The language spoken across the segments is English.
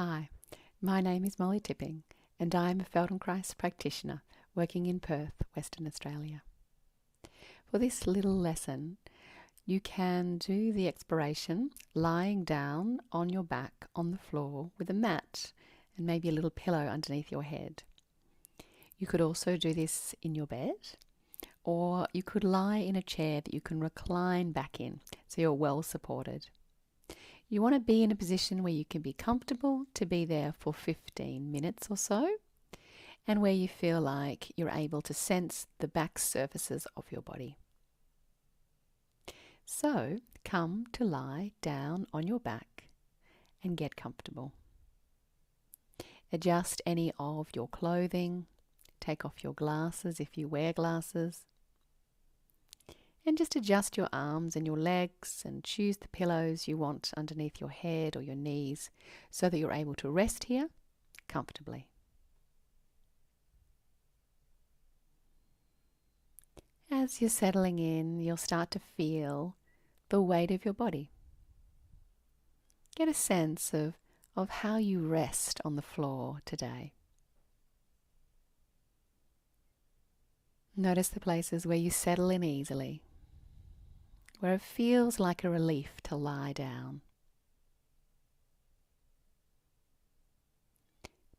Hi, my name is Molly Tipping and I am a Feldenkrais practitioner working in Perth, Western Australia. For this little lesson, you can do the exploration lying down on your back on the floor with a mat and maybe a little pillow underneath your head. You could also do this in your bed, or you could lie in a chair that you can recline back in so you're well supported. You want to be in a position where you can be comfortable to be there for 15 minutes or so, and where you feel like you're able to sense the back surfaces of your body. So come to lie down on your back and get comfortable. Adjust any of your clothing, take off your glasses if you wear glasses, and just adjust your arms and your legs and choose the pillows you want underneath your head or your knees so that you're able to rest here comfortably. As you're settling in, you'll start to feel the weight of your body. Get a sense of how you rest on the floor today. Notice the places where you settle in easily, where it feels like a relief to lie down.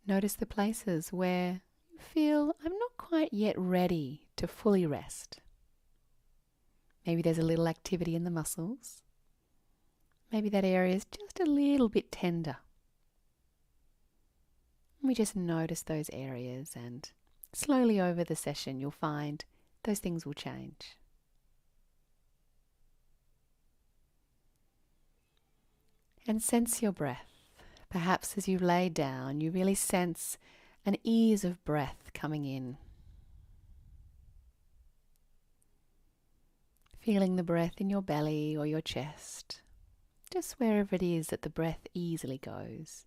Notice the places where you feel, I'm not quite yet ready to fully rest. Maybe there's a little activity in the muscles. Maybe that area is just a little bit tender. We just notice those areas, and slowly over the session you'll find those things will change. And sense your breath. Perhaps as you lay down, you really sense an ease of breath coming in. Feeling the breath in your belly or your chest, just wherever it is that the breath easily goes.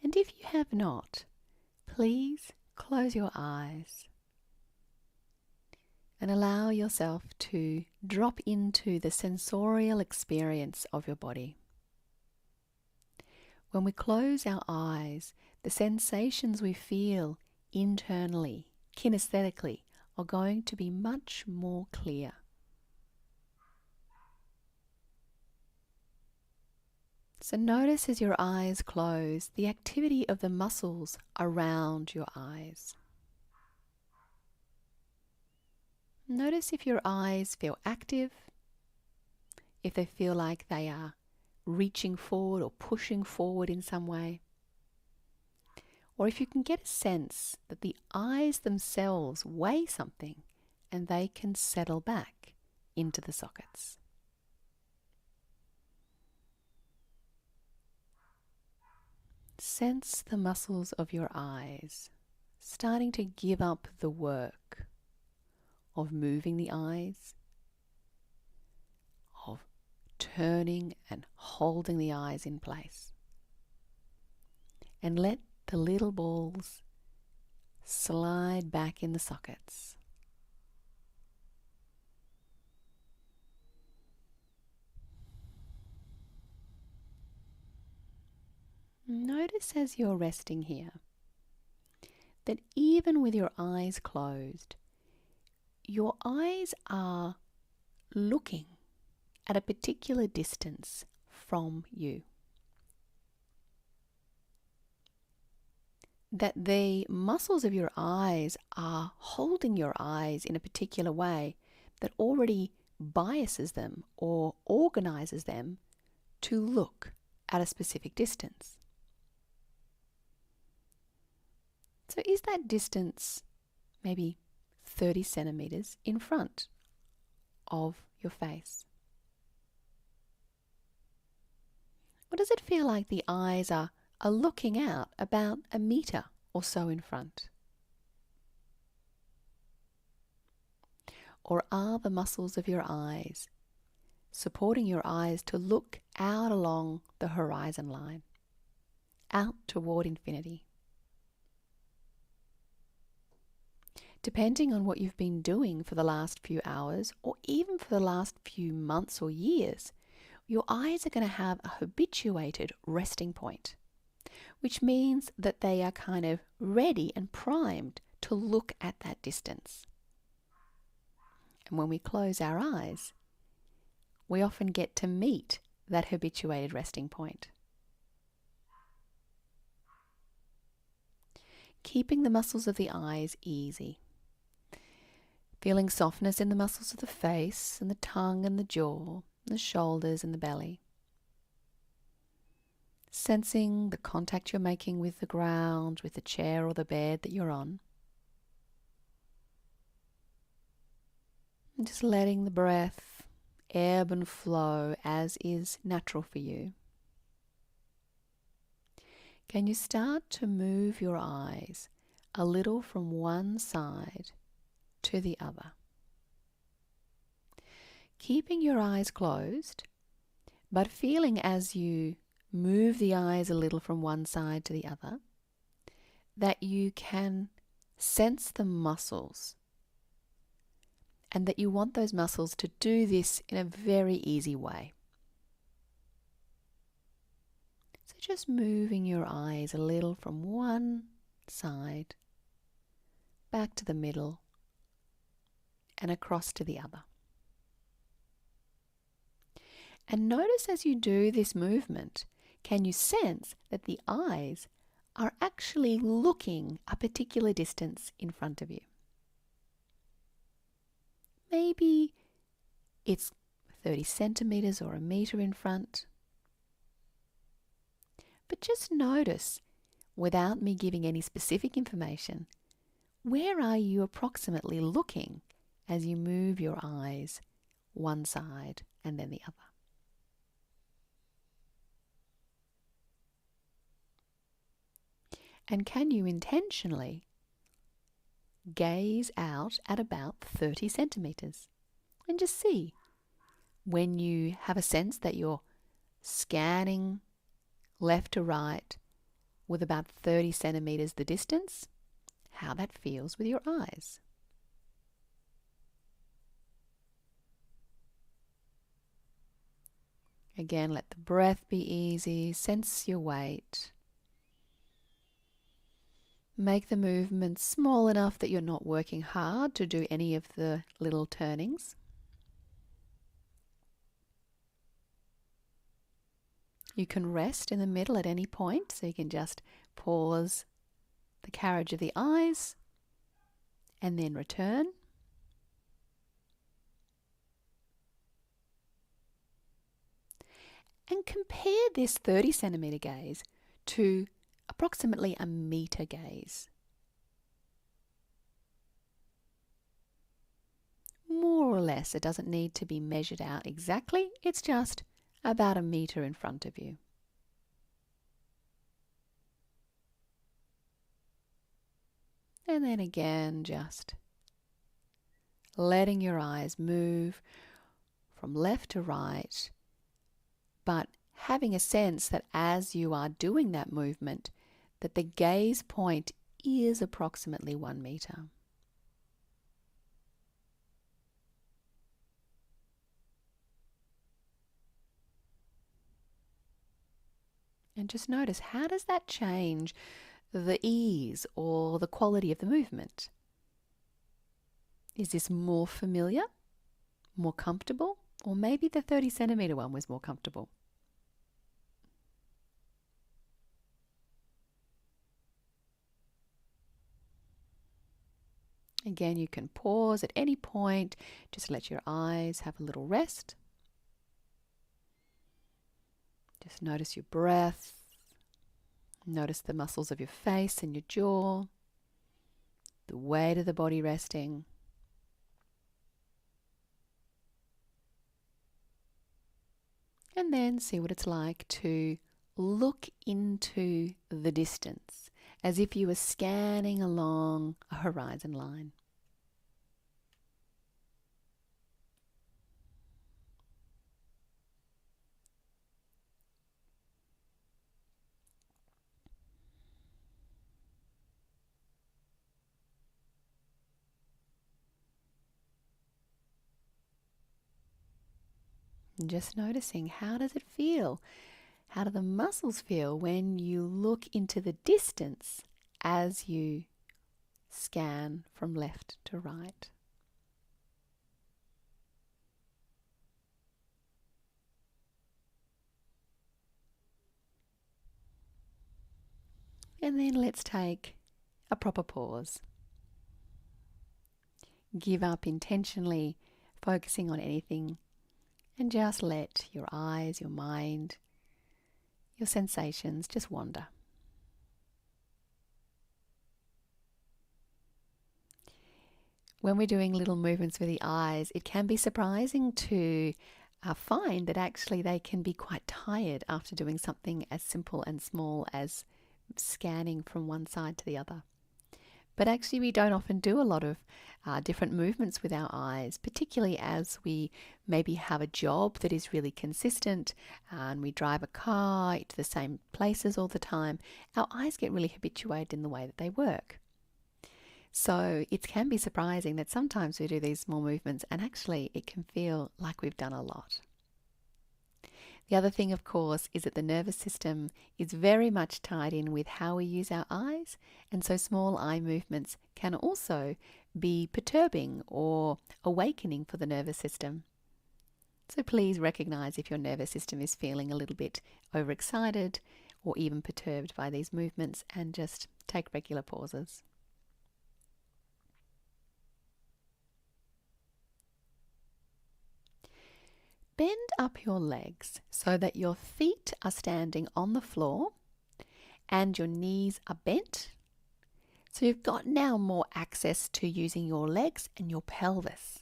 And if you have not, please close your eyes and allow yourself to drop into the sensorial experience of your body. When we close our eyes, the sensations we feel internally, kinesthetically, are going to be much more clear. So notice as your eyes close the activity of the muscles around your eyes. Notice if your eyes feel active, if they feel like they are reaching forward or pushing forward in some way, or if you can get a sense that the eyes themselves weigh something and they can settle back into the sockets. Sense the muscles of your eyes starting to give up the work of moving the eyes, of turning and holding the eyes in place. And let the little balls slide back in the sockets. Notice as you're resting here that even with your eyes closed, your eyes are looking at a particular distance from you. That the muscles of your eyes are holding your eyes in a particular way that already biases them or organizes them to look at a specific distance. So is that distance maybe 30 centimeters in front of your face? Or does it feel like the eyes are looking out about a meter or so in front? Or are the muscles of your eyes supporting your eyes to look out along the horizon line, out toward infinity? Depending on what you've been doing for the last few hours or even for the last few months or years, your eyes are going to have a habituated resting point, which means that they are kind of ready and primed to look at that distance. And when we close our eyes, we often get to meet that habituated resting point. Keeping the muscles of the eyes easy. Feeling softness in the muscles of the face and the tongue and the jaw, the shoulders and the belly. Sensing the contact you're making with the ground, with the chair or the bed that you're on. And just letting the breath ebb and flow as is natural for you. Can you start to move your eyes a little from one side to the other? Keeping your eyes closed, but feeling as you move the eyes a little from one side to the other, that you can sense the muscles and that you want those muscles to do this in a very easy way. So just moving your eyes a little from one side, back to the middle, and across to the other. And notice as you do this movement, can you sense that the eyes are actually looking a particular distance in front of you? Maybe it's 30 centimeters or a meter in front. But just notice, without me giving any specific information, where are you approximately looking as you move your eyes one side and then the other? And can you intentionally gaze out at about 30 centimeters and just see when you have a sense that you're scanning left to right with about 30 centimeters the distance, how that feels with your eyes. Again, let the breath be easy, sense your weight. Make the movement small enough that you're not working hard to do any of the little turnings. You can rest in the middle at any point, so you can just pause the carriage of the eyes and then return. And compare this 30 centimeter gaze to approximately a meter gaze. More or less, it doesn't need to be measured out exactly, it's just about a meter in front of you. And then again, just letting your eyes move from left to right, but having a sense that as you are doing that movement, that the gaze point is approximately 1 meter. And just notice, how does that change the ease or the quality of the movement? Is this more familiar, more comfortable, or maybe the 30 centimeter one was more comfortable? Again, you can pause at any point, just let your eyes have a little rest. Just notice your breath. Notice the muscles of your face and your jaw, the weight of the body resting. And then see what it's like to look into the distance as if you were scanning along a horizon line. And just noticing, how does it feel? How do the muscles feel when you look into the distance as you scan from left to right? And then let's take a proper pause. Give up intentionally focusing on anything and just let your eyes, your mind, your sensations just wander. When we're doing little movements with the eyes, it can be surprising to find that actually they can be quite tired after doing something as simple and small as scanning from one side to the other. But actually we don't often do a lot of different movements with our eyes, particularly as we maybe have a job that is really consistent and we drive a car to the same places all the time. Our eyes get really habituated in the way that they work. So it can be surprising that sometimes we do these small movements and actually it can feel like we've done a lot. The other thing, of course, is that the nervous system is very much tied in with how we use our eyes, and so small eye movements can also be perturbing or awakening for the nervous system. So please recognize if your nervous system is feeling a little bit overexcited or even perturbed by these movements, and just take regular pauses. Bend up your legs so that your feet are standing on the floor and your knees are bent. So you've got now more access to using your legs and your pelvis.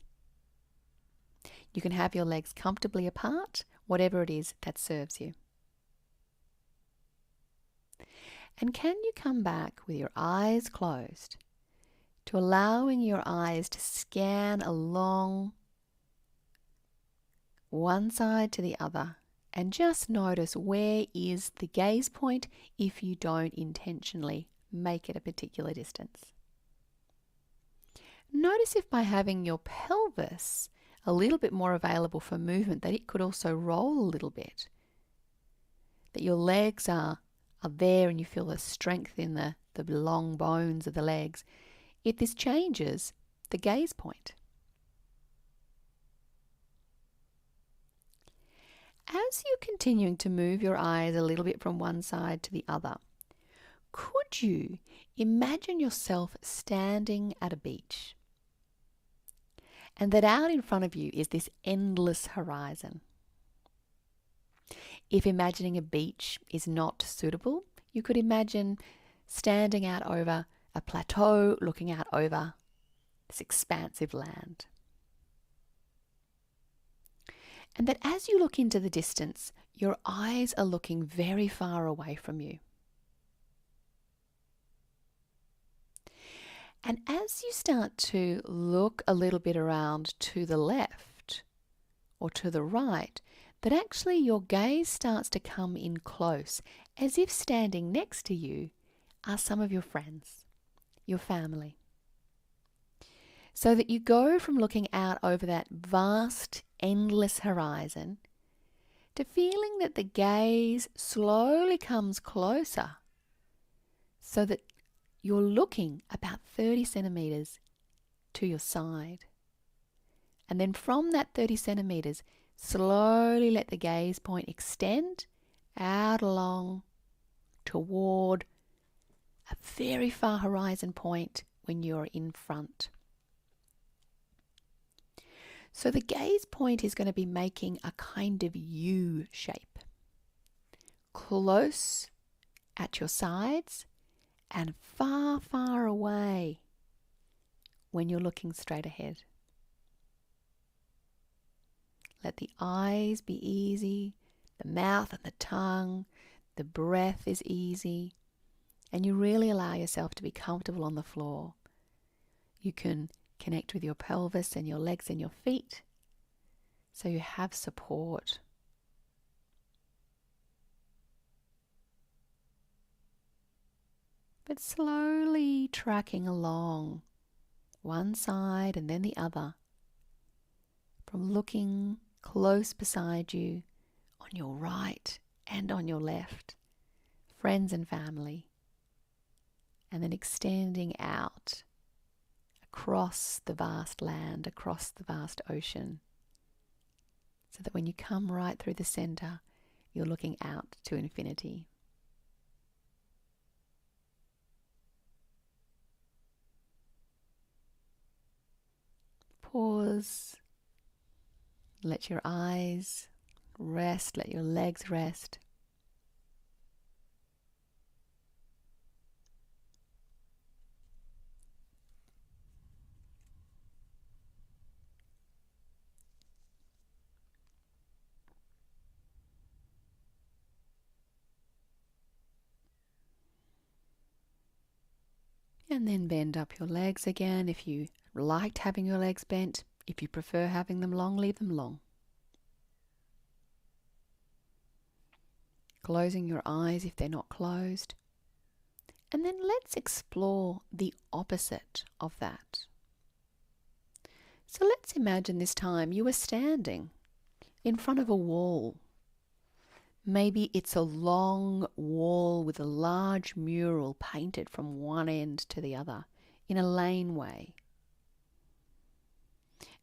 You can have your legs comfortably apart, whatever it is that serves you. And can you come back with your eyes closed to allowing your eyes to scan along one side to the other, and just notice where is the gaze point if you don't intentionally make it a particular distance. Notice if by having your pelvis a little bit more available for movement that it could also roll a little bit, that your legs are there and you feel the strength in the long bones of the legs, if this changes the gaze point. As you're continuing to move your eyes a little bit from one side to the other, could you imagine yourself standing at a beach and that out in front of you is this endless horizon? If imagining a beach is not suitable, you could imagine standing out over a plateau looking out over this expansive land. And that as you look into the distance, your eyes are looking very far away from you. And as you start to look a little bit around to the left or to the right, that actually your gaze starts to come in close, as if standing next to you are some of your friends, your family. So that you go from looking out over that vast, endless horizon to feeling that the gaze slowly comes closer, so that you're looking about 30 centimeters to your side. And then from that 30 centimeters, slowly let the gaze point extend out along toward a very far horizon point when you're in front. So the gaze point is going to be making a kind of U shape, close at your sides and far, far away when you're looking straight ahead. Let the eyes be easy, the mouth and the tongue, the breath is easy, and you really allow yourself to be comfortable on the floor. You can connect with your pelvis and your legs and your feet, so you have support. But slowly tracking along one side and then the other, from looking close beside you, on your right and on your left, friends and family, and then extending out across the vast land, across the vast ocean, so that when you come right through the center, you're looking out to infinity. Pause. Let your eyes rest. Let your legs rest. And then bend up your legs again. If you liked having your legs bent, if you prefer having them long, leave them long. Closing your eyes if they're not closed. And then let's explore the opposite of that. So let's imagine this time you were standing in front of a wall. Maybe it's a long wall with a large mural painted from one end to the other in a laneway.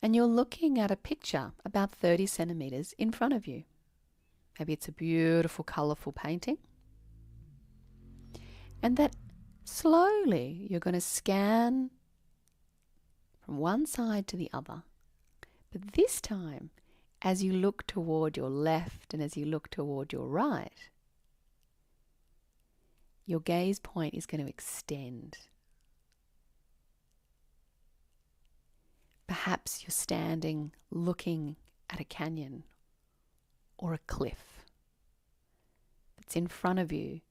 And you're looking at a picture about 30 centimeters in front of you. Maybe it's a beautiful, colourful painting. And that slowly you're going to scan from one side to the other. But this time, as you look toward your left and as you look toward your right, your gaze point is going to extend. Perhaps you're standing looking at a canyon or a cliff that's in front of you.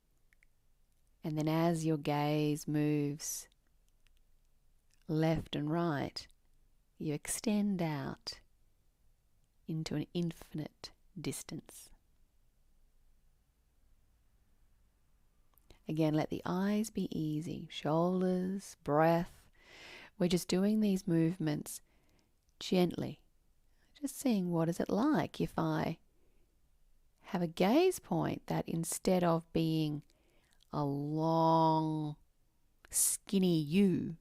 And then as your gaze moves left and right, you extend out into an infinite distance. Again, let the eyes be easy. Shoulders, breath. We're just doing these movements gently. Just seeing what is it like if I have a gaze point that instead of being a long, skinny U,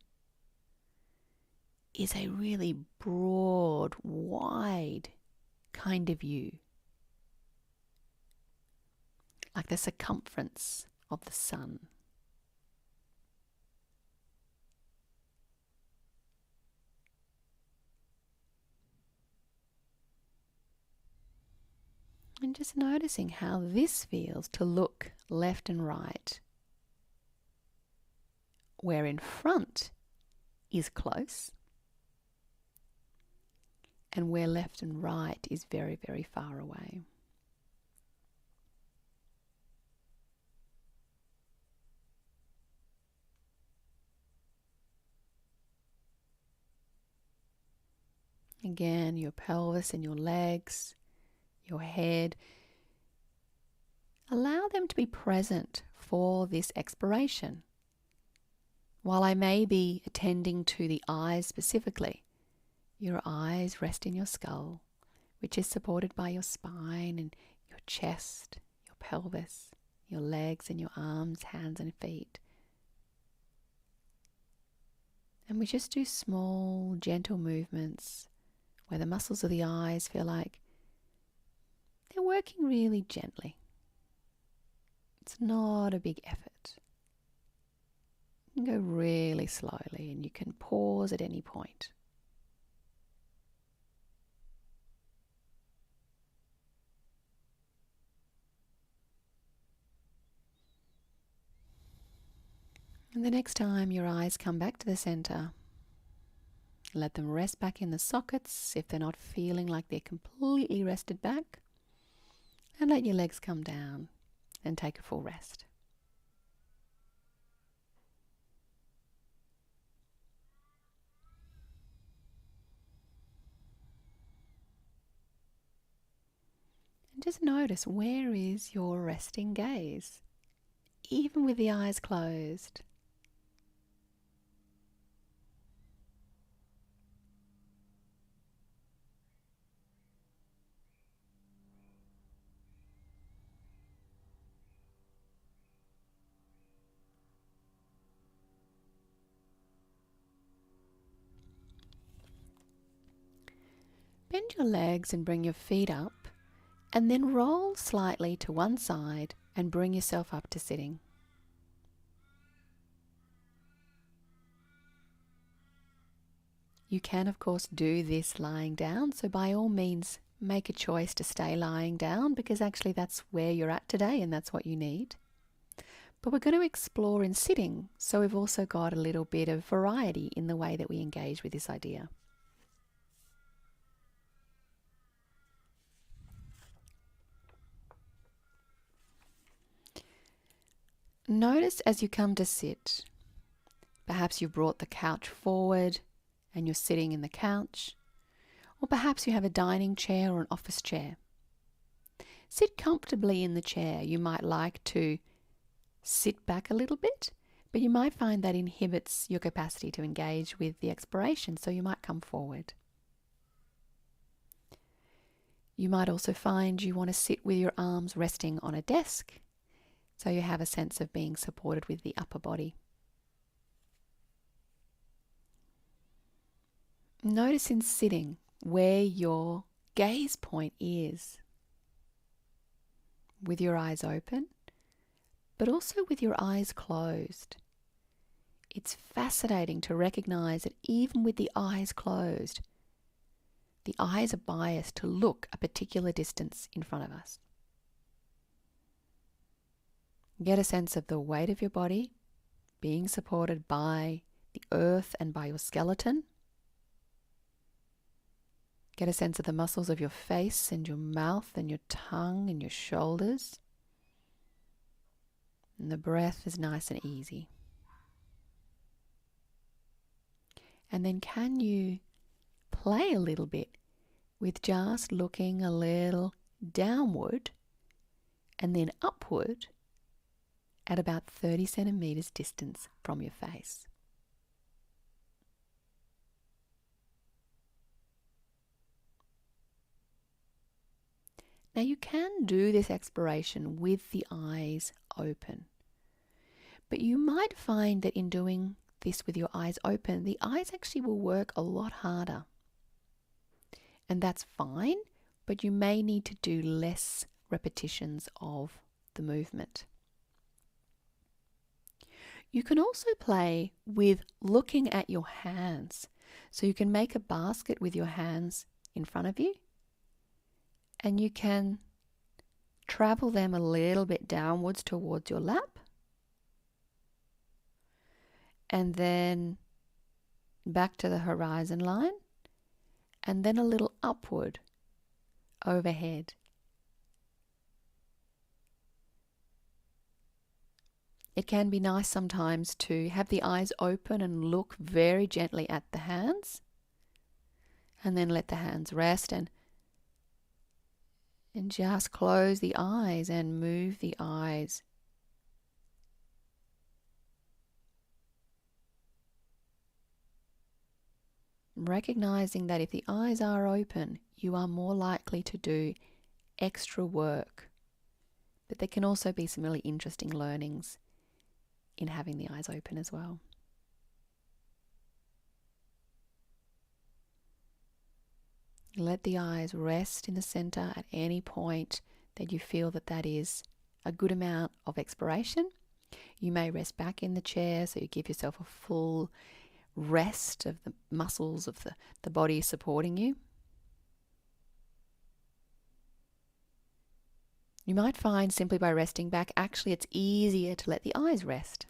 is a really broad, wide kind of U. Like the circumference of the sun. And just noticing how this feels to look left and right, where in front is close and where left and right is very, very far away. Again, your pelvis and your legs, your head, allow them to be present for this exploration. While I may be attending to the eyes specifically, your eyes rest in your skull, which is supported by your spine and your chest, your pelvis, your legs and your arms, hands and feet. And we just do small, gentle movements where the muscles of the eyes feel like they're working really gently. It's not a big effort. You can go really slowly and you can pause at any point. And the next time your eyes come back to the center, let them rest back in the sockets if they're not feeling like they're completely rested back. And let your legs come down and take a full rest. And just notice, where is your resting gaze, even with the eyes closed? spread your legs and bring your feet up, and then roll slightly to one side and bring yourself up to sitting. You can, of course, do this lying down, so by all means, make a choice to stay lying down because actually that's where you're at today and that's what you need. But we're going to explore in sitting, so we've also got a little bit of variety in the way that we engage with this idea. Notice as you come to sit, perhaps you've brought the couch forward and you're sitting in the couch, or perhaps you have a dining chair or an office chair. Sit comfortably in the chair. You might like to sit back a little bit, but you might find that inhibits your capacity to engage with the exploration, so you might come forward. You might also find you want to sit with your arms resting on a desk, so you have a sense of being supported with the upper body. Notice in sitting where your gaze point is, with your eyes open, but also with your eyes closed. It's fascinating to recognize that even with the eyes closed, the eyes are biased to look a particular distance in front of us. Get a sense of the weight of your body being supported by the earth and by your skeleton. Get a sense of the muscles of your face and your mouth and your tongue and your shoulders. And the breath is nice and easy. And then can you play a little bit with just looking a little downward and then upward at about 30 centimeters distance from your face. Now you can do this exploration with the eyes open, but you might find that in doing this with your eyes open, the eyes actually will work a lot harder. And that's fine, but you may need to do less repetitions of the movement. You can also play with looking at your hands. So you can make a basket with your hands in front of you, and you can travel them a little bit downwards towards your lap, and then back to the horizon line, and then a little upward overhead. It can be nice sometimes to have the eyes open and look very gently at the hands, and then let the hands rest and just close the eyes and move the eyes. Recognizing that if the eyes are open, you are more likely to do extra work. But there can also be some really interesting learnings in having the eyes open as well. Let the eyes rest in the center at any point that you feel that that is a good amount of exploration. You may rest back in the chair so you give yourself a full rest of the muscles of the body supporting you. You might find simply by resting back, actually it's easier to let the eyes rest.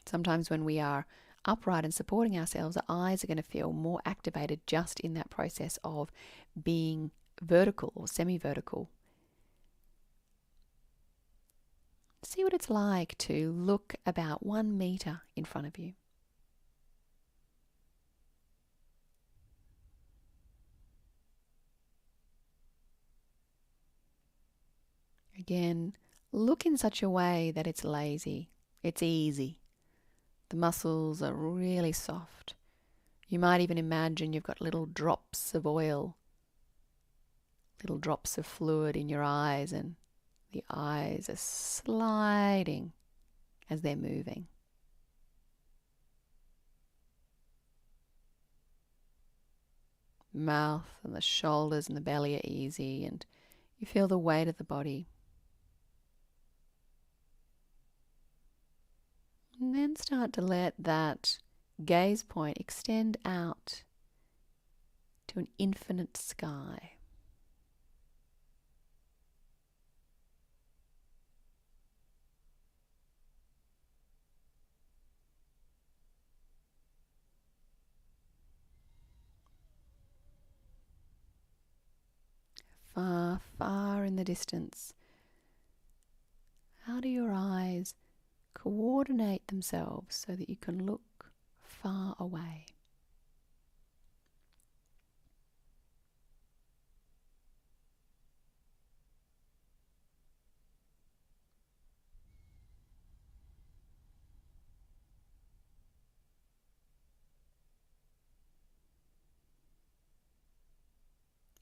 Sometimes when we are upright and supporting ourselves, our eyes are going to feel more activated just in that process of being vertical or semi-vertical. See what it's like to look about 1 meter in front of you. Again, look in such a way that it's lazy, it's easy. The muscles are really soft. You might even imagine you've got little drops of oil, little drops of fluid in your eyes, and the eyes are sliding as they're moving. mouth and the shoulders and the belly are easy, and you feel the weight of the body. And then start to let that gaze point extend out to an infinite sky. Far, far in the distance, how do your eyes coordinate themselves so that you can look far away?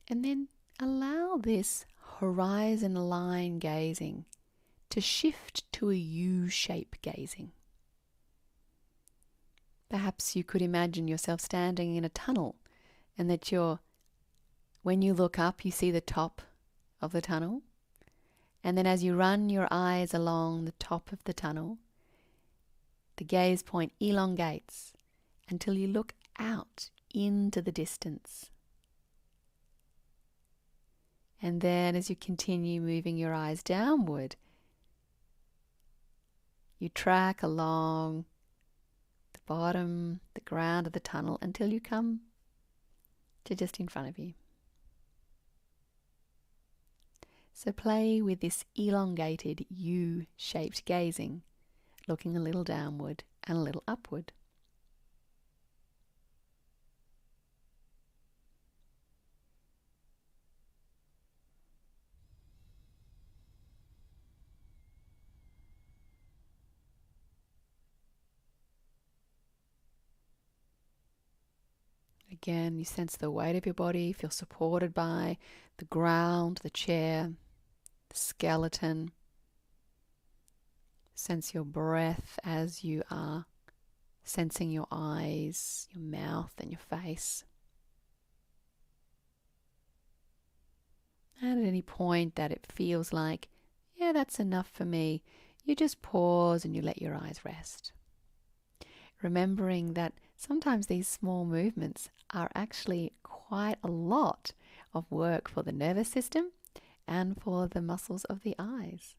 And then allow this horizon line gazing to shift to a U-shape gazing. Perhaps you could imagine yourself standing in a tunnel, and that when you look up, you see the top of the tunnel. And then as you run your eyes along the top of the tunnel, the gaze point elongates until you look out into the distance. And then as you continue moving your eyes downward, you track along the bottom, the ground of the tunnel until you come to just in front of you. So play with this elongated U-shaped gazing, looking a little downward and a little upward. Again, you sense the weight of your body, feel supported by the ground, the chair, the skeleton. Sense your breath as you are sensing your eyes, your mouth, and your face. And at any point that it feels like, yeah, that's enough for me, you just pause and you let your eyes rest. Remembering that sometimes these small movements are actually quite a lot of work for the nervous system and for the muscles of the eyes.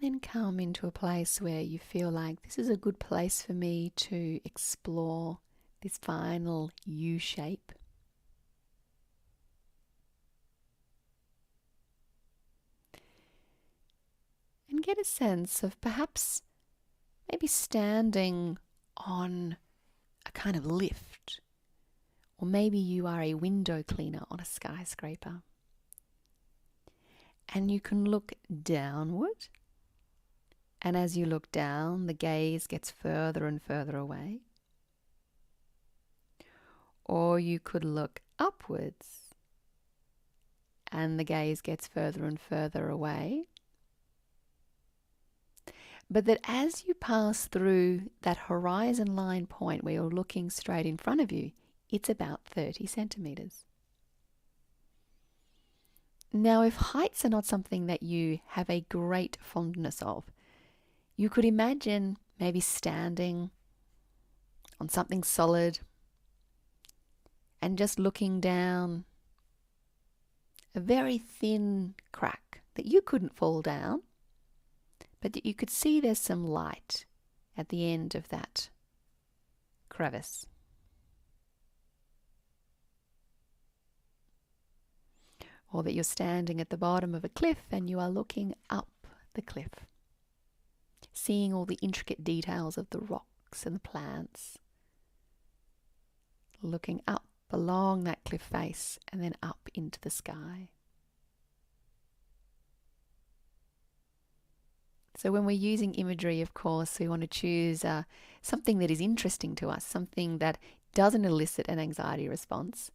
Then come into a place where you feel like this is a good place for me to explore this final U shape. And get a sense of perhaps maybe standing on a kind of lift, or maybe you are a window cleaner on a skyscraper. And you can look downward. And as you look down, the gaze gets further and further away. Or you could look upwards and the gaze gets further and further away. But that as you pass through that horizon line point where you're looking straight in front of you, it's about 30 centimeters. Now, if heights are not something that you have a great fondness of, you could imagine maybe standing on something solid and just looking down a very thin crack that you couldn't fall down, but that you could see there's some light at the end of that crevice. or that you're standing at the bottom of a cliff and you are looking up the cliff, seeing all the intricate details of the rocks and the plants, looking up along that cliff face and then up into the sky. So when we're using imagery, of course, we want to choose something that is interesting to us, something that doesn't elicit an anxiety response.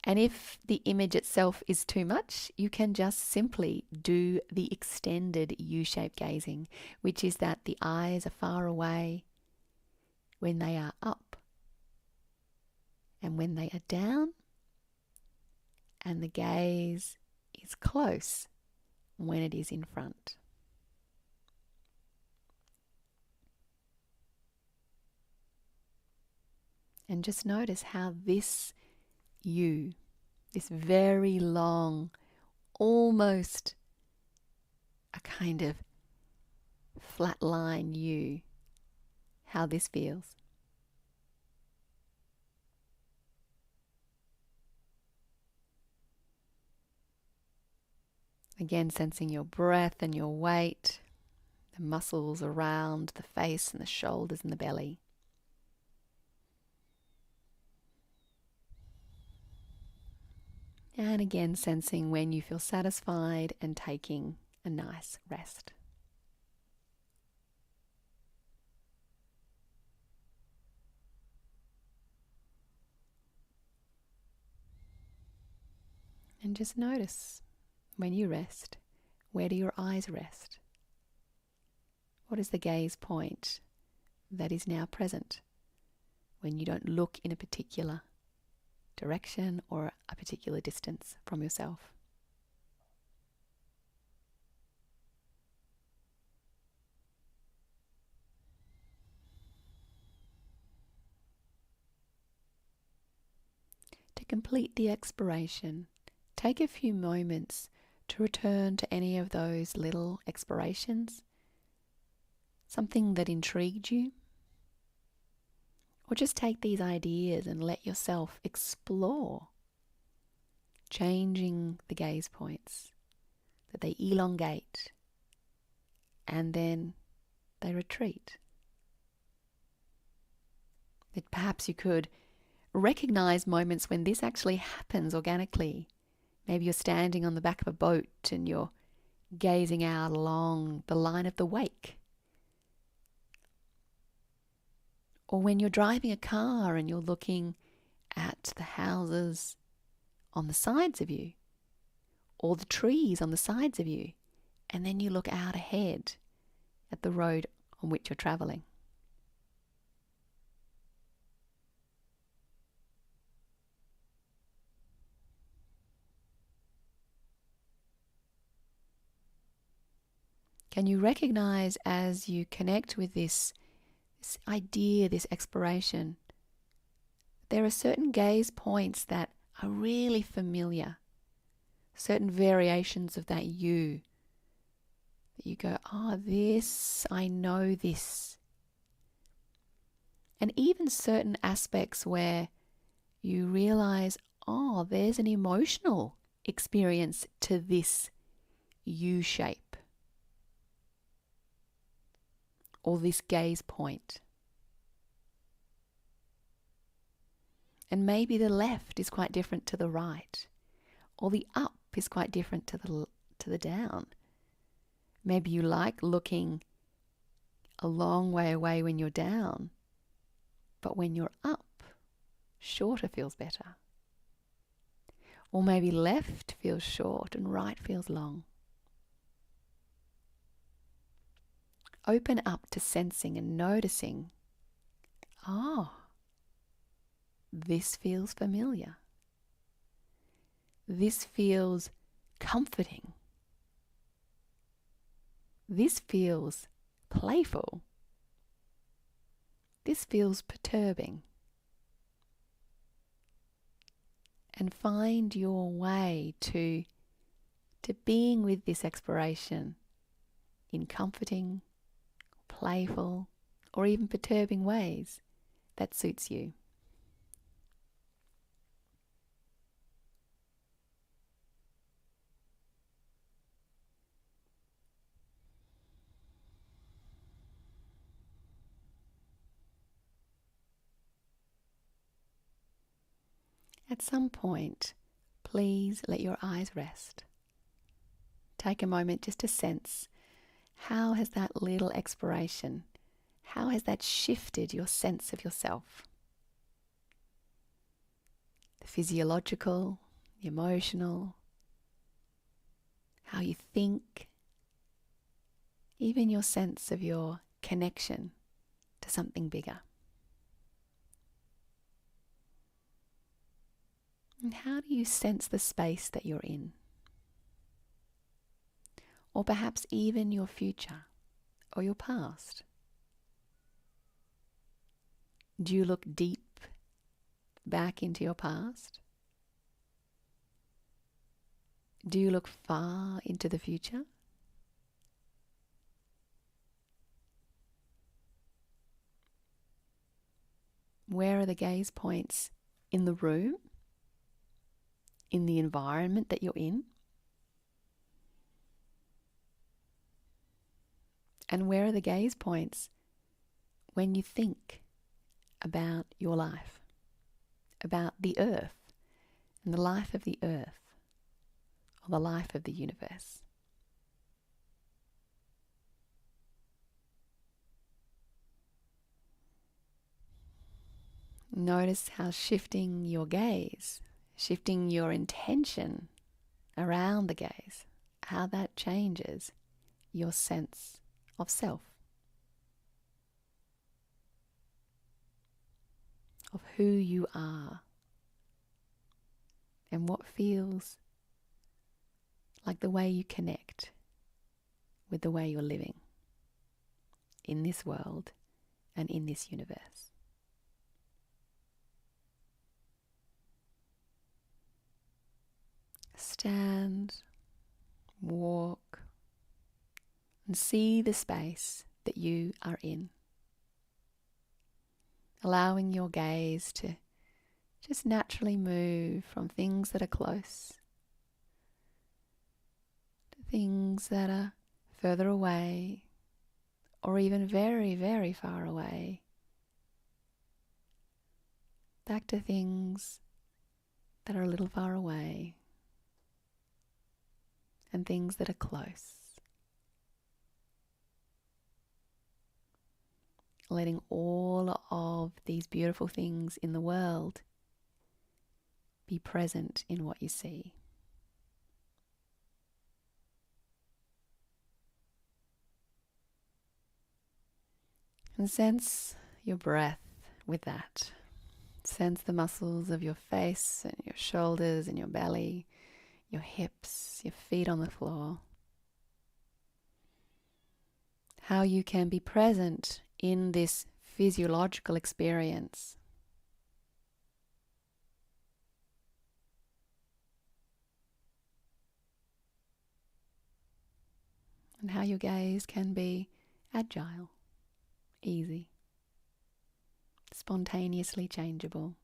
And if the image itself is too much, you can just simply do the extended U-shaped gazing, which is that the eyes are far away when they are up, and when they are down, and the gaze is close when it is in front. And just notice how this U, this very long, almost a kind of flat line U, how this feels. Again, sensing your breath and your weight, the muscles around the face and the shoulders and the belly. And again, sensing when you feel satisfied and taking a nice rest. And just notice when you rest, where do your eyes rest? What is the gaze point that is now present when you don't look in a particular direction or a particular distance from yourself? To complete the exploration, take a few moments to return to any of those little explorations, something that intrigued you, or just take these ideas and let yourself explore, changing the gaze points, that they elongate and then they retreat. That perhaps you could recognize moments when this actually happens organically. Maybe you're standing on the back of a boat and you're gazing out along the line of the wake. Or when you're driving a car and you're looking at the houses on the sides of you, or the trees on the sides of you, and then you look out ahead at the road on which you're traveling. Can you recognize as you connect with this idea, this exploration, there are certain gaze points that are really familiar, certain variations of that you, that you go, this, I know this. And even certain aspects where you realize, there's an emotional experience to this U shape, or this gaze point. And maybe the left is quite different to the right, or the up is quite different to the down. Maybe you like looking a long way away when you're down, but when you're up, shorter feels better. Or maybe left feels short and right feels long. Open up to sensing and noticing, this feels familiar. This feels comforting. This feels playful. This feels perturbing. And find your way to being with this exploration in comforting, playful, or even perturbing ways that suits you. At some point, please let your eyes rest. Take a moment just to sense, how has that little exploration, how has that shifted your sense of yourself? The physiological, the emotional, how you think, even your sense of your connection to something bigger. And how do you sense the space that you're in? Or perhaps even your future or your past? Do you look deep back into your past? Do you look far into the future? Where are the gaze points in the room? In the environment that you're in? And where are the gaze points when you think about your life, about the earth and the life of the earth, or the life of the universe? Notice how shifting your gaze, shifting your intention around the gaze, how that changes your sense of self, of who you are, and what feels like the way you connect with the way you're living in this world and in this universe. Stand, walk, and see the space that you are in. Allowing your gaze to just naturally move from things that are close to things that are further away, or even very, very far away. Back to things that are a little far away, and things that are close. Letting all of these beautiful things in the world be present in what you see. And sense your breath with that. Sense the muscles of your face and your shoulders and your belly, your hips, your feet on the floor. How you can be present in this physiological experience. And how your gaze can be agile, easy, spontaneously changeable.